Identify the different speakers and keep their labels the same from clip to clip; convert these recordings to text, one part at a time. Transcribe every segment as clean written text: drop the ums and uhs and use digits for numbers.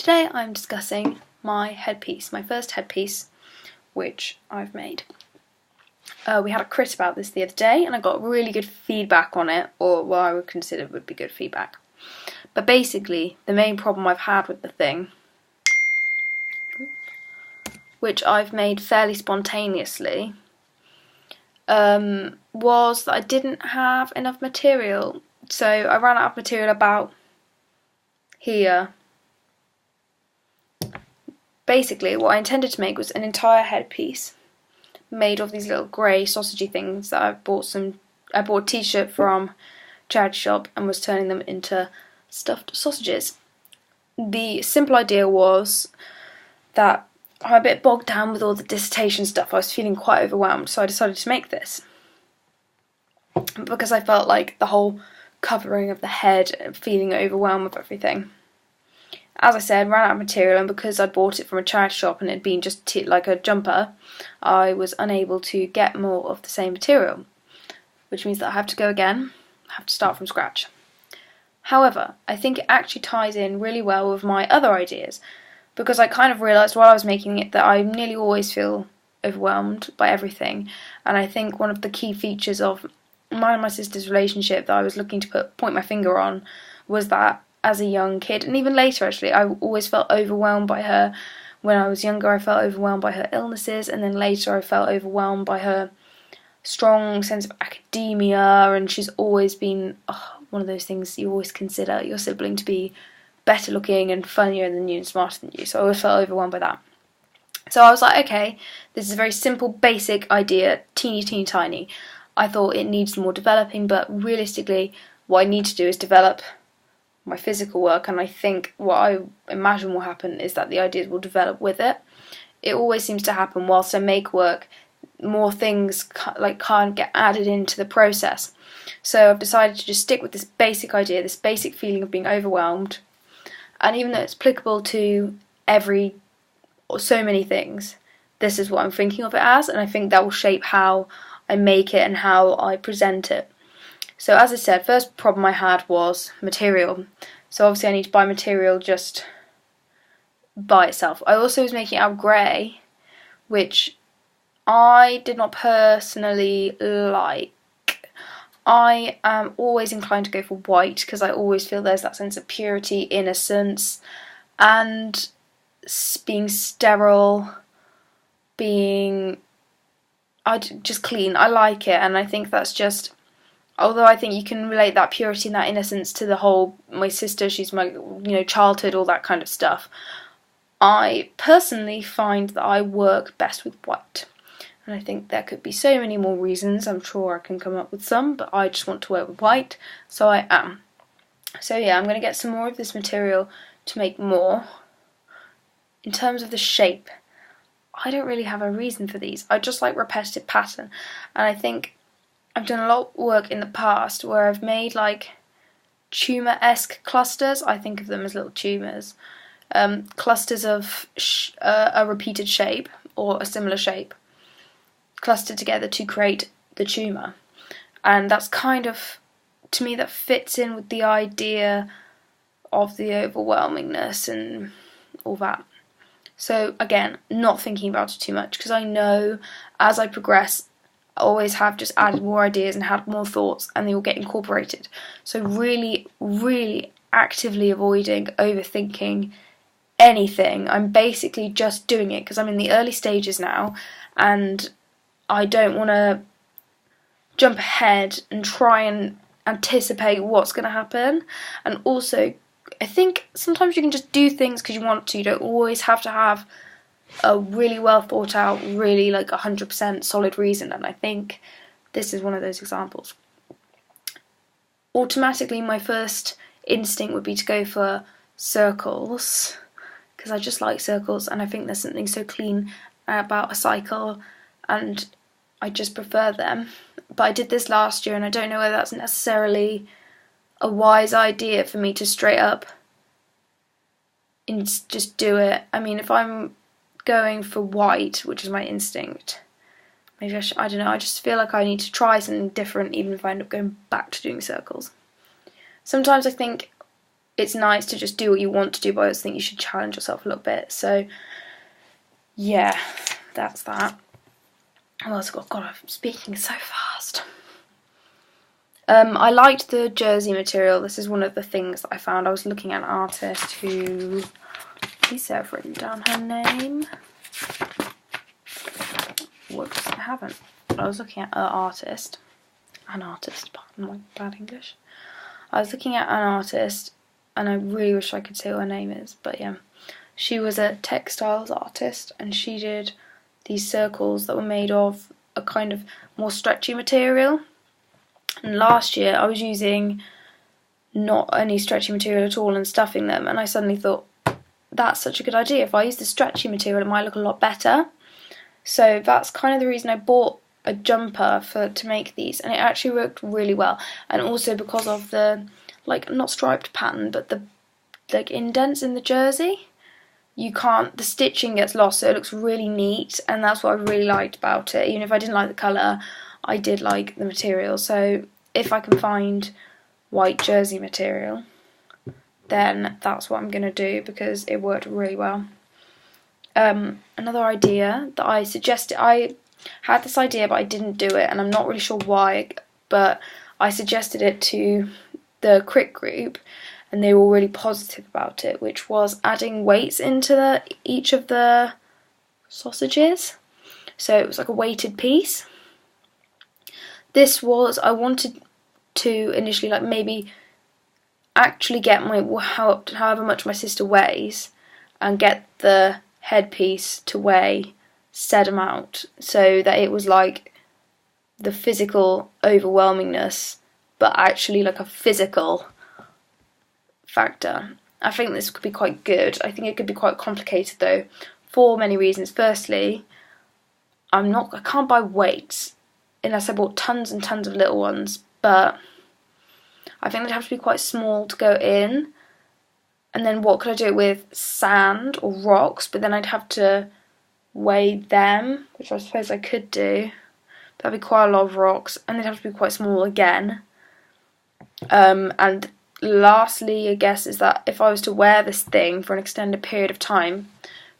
Speaker 1: Today I'm discussing my headpiece, my first headpiece, which I've made. We had a crit about this the other day and I got really good feedback on it, or what I would consider would be good feedback. But basically, the main problem I've had with the thing, which I've made fairly spontaneously, was that I didn't have enough material. So I ran out of material about here. Basically, what I intended to make was an entire headpiece made of these little grey sausagey things that I bought a t-shirt from a charity shop and was turning them into stuffed sausages. The simple idea was that I'm a bit bogged down with all the dissertation stuff. I was feeling quite overwhelmed, so I decided to make this because I felt like the whole covering of the head, feeling overwhelmed with everything. As I said, ran out of material, and because I'd bought it from a charity shop and it had been just like a jumper, I was unable to get more of the same material, which means that I have to go again, I have to start from scratch. However, I think it actually ties in really well with my other ideas, because I kind of realised while I was making it that I nearly always feel overwhelmed by everything, and I think one of the key features of mine and my sister's relationship that I was looking to point my finger on was that as a young kid, and even later actually, I always felt overwhelmed by her. When I was younger, I felt overwhelmed by her illnesses, and then later I felt overwhelmed by her strong sense of academia, and she's always been one of those things you always consider your sibling to be better looking and funnier than you and smarter than you, so I always felt overwhelmed by that. So I was like, okay, this is a very simple, basic idea, teeny tiny. I thought it needs more developing, but realistically, what I need to do is develop my physical work, and I think what I imagine will happen is that the ideas will develop with it. It always seems to happen whilst I make work, more things can't get added into the process. So I've decided to just stick with this basic idea, this basic feeling of being overwhelmed, and even though it's applicable to so many things, this is what I'm thinking of it as, and I think that will shape how I make it and how I present it. So as I said, first problem I had was material. So obviously I need to buy material just by itself. I also was making it out of grey, which I did not personally like. I am always inclined to go for white because I always feel there's that sense of purity, innocence, and being sterile, just clean. I like it, and I think that's just... Although I think you can relate that purity and that innocence to the whole, my sister, she's my, childhood, all that kind of stuff. I personally find that I work best with white. And I think there could be so many more reasons. I'm sure I can come up with some, but I just want to work with white, so I am. So yeah, I'm going to get some more of this material to make more. In terms of the shape, I don't really have a reason for these. I just like repetitive pattern, and I think I've done a lot of work in the past where I've made like tumour-esque clusters. I think of them as little tumours. Clusters of a repeated shape or a similar shape clustered together to create the tumour. And that's kind of, to me, that fits in with the idea of the overwhelmingness and all that. So again, not thinking about it too much, because I know as I progress, I always have just added more ideas and had more thoughts, and they will get incorporated. So really actively avoiding overthinking anything. I'm basically just doing it because I'm in the early stages now, and I don't want to jump ahead and try and anticipate what's going to happen. And also, I think sometimes you can just do things because you want to. You don't always have to have a really well thought out, really 100% solid reason, and I think this is one of those examples. Automatically my first instinct would be to go for circles, because I just like circles, and I think there's something so clean about a cycle, and I just prefer them. But I did this last year, and I don't know whether that's necessarily a wise idea for me to straight up and just do it. I mean, if I'm going for white, which is my instinct, maybe I don't know, I just feel like I need to try something different even if I end up going back to doing circles. Sometimes I think it's nice to just do what you want to do, but I just think you should challenge yourself a little bit. So yeah, that's that. What else have I got? God, I'm speaking so fast. I liked the jersey material. This is one of the things that I found. I was looking at an artist who, please say I've written down her name. Whoops, I haven't. But I was looking at an artist, pardon my bad English. I was looking at an artist, and I really wish I could say what her name is, but yeah. She was a textiles artist, and she did these circles that were made of a kind of more stretchy material. And last year I was using not any stretchy material at all and stuffing them, and I suddenly thought, that's such a good idea. If I use the stretchy material, it might look a lot better. So that's kind of the reason I bought a jumper to make these, and it actually worked really well. And also because of the, like, not striped pattern, but the like indents in the jersey, the stitching gets lost, so it looks really neat, and that's what I really liked about it. Even if I didn't like the colour, I did like the material. So if I can find white jersey material, then that's what I'm going to do, because it worked really well. Another idea that I suggested, I had this idea but I didn't do it, and I'm not really sure why, but I suggested it to the Crick group and they were really positive about it, which was adding weights into each of the sausages. So it was like a weighted piece. I wanted to initially, like, maybe actually get however much my sister weighs and get the headpiece to weigh said amount, so that it was like the physical overwhelmingness, but actually like a physical factor. I think this could be quite good. I think it could be quite complicated though, for many reasons. Firstly, I can't buy weights unless I bought tons and tons of little ones, but I think they'd have to be quite small to go in. And then what could I do it with? Sand or rocks, but then I'd have to weigh them, which I suppose I could do. That'd be quite a lot of rocks, and they'd have to be quite small again. And lastly, I guess, is that if I was to wear this thing for an extended period of time,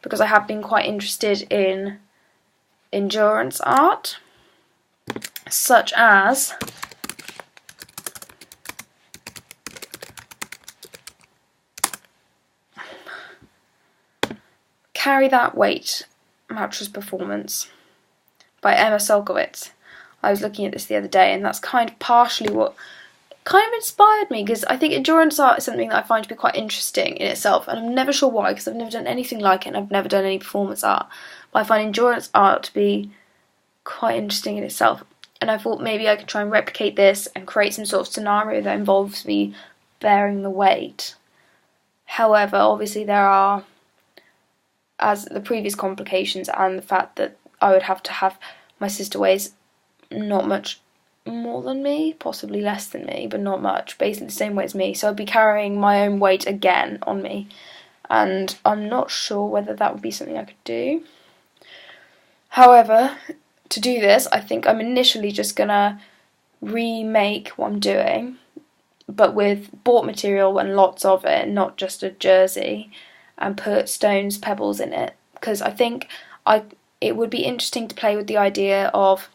Speaker 1: because I have been quite interested in endurance art, such as Carry That Weight Mattress Performance by Emma Solkowitz. I was looking at this the other day, and that's kind of partially what kind of inspired me, because I think endurance art is something that I find to be quite interesting in itself, and I'm never sure why, because I've never done anything like it and I've never done any performance art, but I find endurance art to be quite interesting in itself, and I thought maybe I could try and replicate this and create some sort of scenario that involves me bearing the weight. However, obviously there are, as the previous complications, and the fact that I would have to have, my sister weighs not much more than me, possibly less than me, but not much, basically the same weight as me, so I'd be carrying my own weight again on me, and I'm not sure whether that would be something I could do. However, to do this, I think I'm initially just gonna remake what I'm doing, but with bought material and lots of it, not just a jersey, and put stones, pebbles in it, because I think it would be interesting to play with the idea of,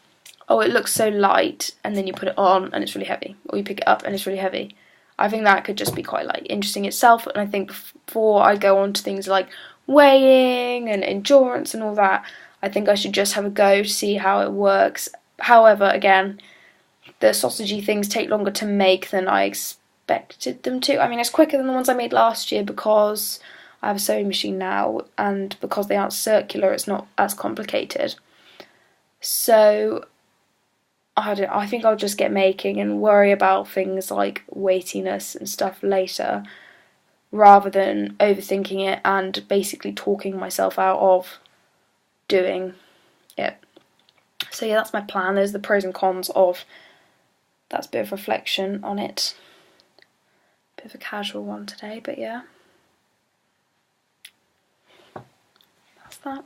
Speaker 1: oh, it looks so light, and then you put it on and it's really heavy, or you pick it up and it's really heavy. I think that could just be quite like interesting itself, and I think before I go on to things like weighing and endurance and all that, I think I should just have a go to see how it works. However, again, the sausagey things take longer to make than I expected them to. I mean, it's quicker than the ones I made last year because I have a sewing machine now, and because they aren't circular, it's not as complicated. So I think I'll just get making and worry about things like weightiness and stuff later, rather than overthinking it and basically talking myself out of doing it. So yeah, that's my plan. There's the pros and cons of, that's a bit of reflection on it. Bit of a casual one today, but yeah. That's that.